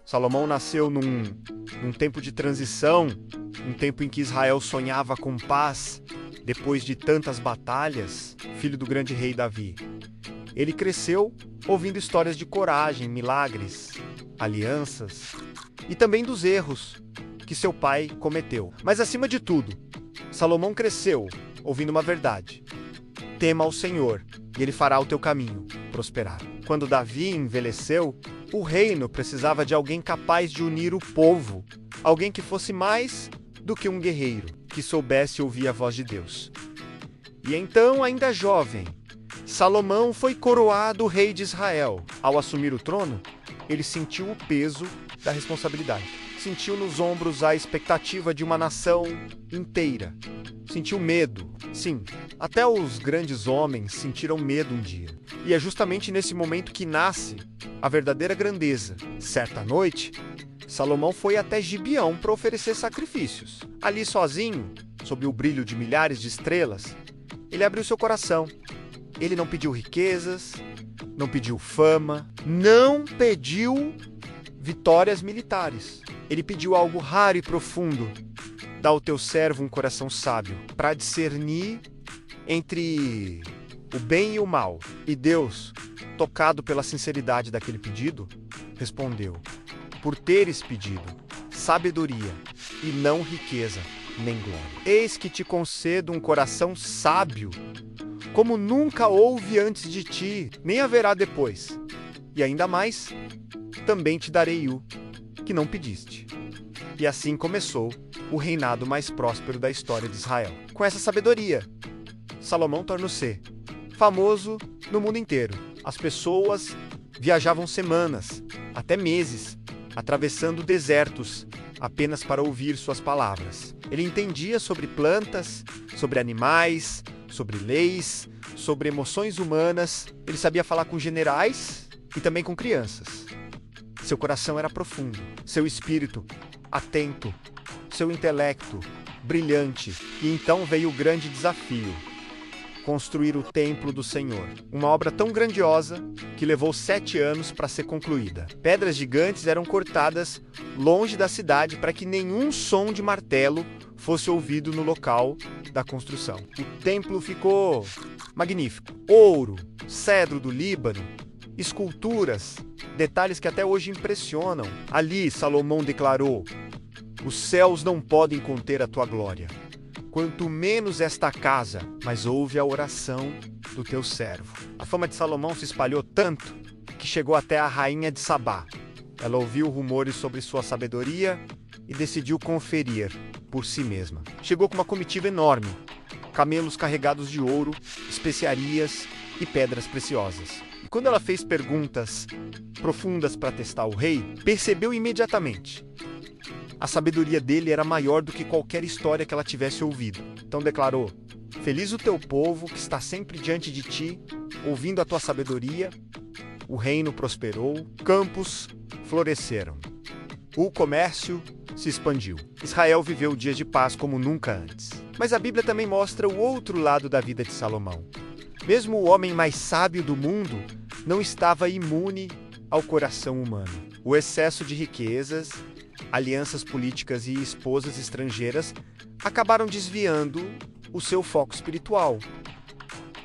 Salomão nasceu num tempo de transição, um tempo em que Israel sonhava com paz, depois de tantas batalhas, filho do grande rei Davi. Ele cresceu ouvindo histórias de coragem, milagres, alianças e também dos erros que seu pai cometeu. Mas acima de tudo, Salomão cresceu ouvindo uma verdade: tema ao Senhor e ele fará o teu caminho prosperar. Quando Davi envelheceu, o reino precisava de alguém capaz de unir o povo, alguém que fosse mais do que um guerreiro, que soubesse ouvir a voz de Deus. E então, ainda jovem, Salomão foi coroado rei de Israel. Ao assumir o trono, ele sentiu o peso da responsabilidade. Sentiu nos ombros a expectativa de uma nação inteira. Sentiu medo. Sim, até os grandes homens sentiram medo um dia. E é justamente nesse momento que nasce a verdadeira grandeza. Certa noite, Salomão foi até Gibeão para oferecer sacrifícios. Ali sozinho, sob o brilho de milhares de estrelas, ele abriu seu coração. Ele não pediu riquezas, não pediu fama, não pediu vitórias militares. Ele pediu algo raro e profundo. Dá ao teu servo um coração sábio, para discernir entre o bem e o mal. E Deus, tocado pela sinceridade daquele pedido, respondeu: por teres pedido sabedoria e não riqueza nem glória, eis que te concedo um coração sábio, como nunca houve antes de ti, nem haverá depois. E ainda mais, também te darei o que não pediste. E assim começou o reinado mais próspero da história de Israel. Com essa sabedoria, Salomão tornou-se famoso no mundo inteiro. As pessoas viajavam semanas, até meses, atravessando desertos, apenas para ouvir suas palavras. Ele entendia sobre plantas, sobre animais, sobre leis, sobre emoções humanas. Ele sabia falar com generais e também com crianças. Seu coração era profundo, seu espírito atento, seu intelecto brilhante. E então veio o grande desafio: construir o templo do Senhor. Uma obra tão grandiosa que levou 7 anos para ser concluída. Pedras gigantes eram cortadas longe da cidade para que nenhum som de martelo fosse ouvido no local da construção. O templo ficou magnífico. Ouro, cedro do Líbano, esculturas, detalhes que até hoje impressionam. Ali, Salomão declarou: os céus não podem conter a tua glória. Quanto menos esta casa, mas ouve a oração do teu servo. A fama de Salomão se espalhou tanto que chegou até a rainha de Sabá. Ela ouviu rumores sobre sua sabedoria e decidiu conferir por si mesma. Chegou com uma comitiva enorme, camelos carregados de ouro, especiarias e pedras preciosas. E quando ela fez perguntas profundas para testar o rei, percebeu imediatamente: a sabedoria dele era maior do que qualquer história que ela tivesse ouvido. Então declarou: feliz o teu povo que está sempre diante de ti, ouvindo a tua sabedoria. O reino prosperou, campos floresceram. O comércio se expandiu. Israel viveu dias de paz como nunca antes. Mas a Bíblia também mostra o outro lado da vida de Salomão. Mesmo o homem mais sábio do mundo não estava imune ao coração humano. O excesso de riquezas, alianças políticas e esposas estrangeiras acabaram desviando o seu foco espiritual.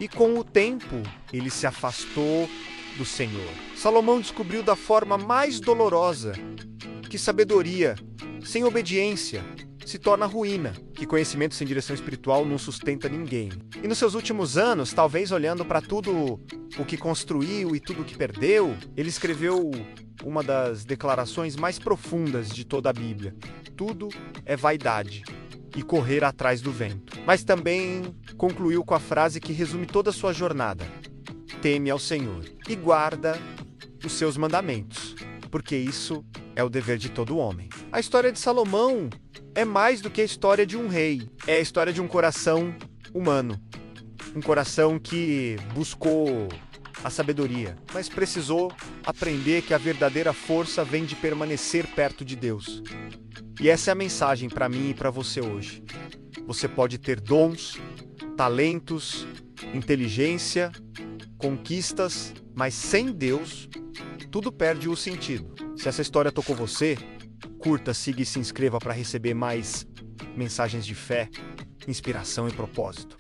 E com o tempo, ele se afastou do Senhor. Salomão descobriu da forma mais dolorosa que sabedoria sem obediência se torna ruína, que conhecimento sem direção espiritual não sustenta ninguém. E nos seus últimos anos, talvez olhando para tudo o que construiu e tudo o que perdeu, ele escreveu uma das declarações mais profundas de toda a Bíblia: tudo é vaidade e correr atrás do vento. Mas também concluiu com a frase que resume toda a sua jornada: teme ao Senhor e guarda os seus mandamentos, porque isso é o dever de todo homem. A história de Salomão é mais do que a história de um rei. É a história de um coração humano. Um coração que buscou a sabedoria, mas precisou aprender que a verdadeira força vem de permanecer perto de Deus. E essa é a mensagem para mim e para você hoje. Você pode ter dons, talentos, inteligência, conquistas, mas sem Deus, tudo perde o sentido. Se essa história tocou você, curta, siga e se inscreva para receber mais mensagens de fé, inspiração e propósito.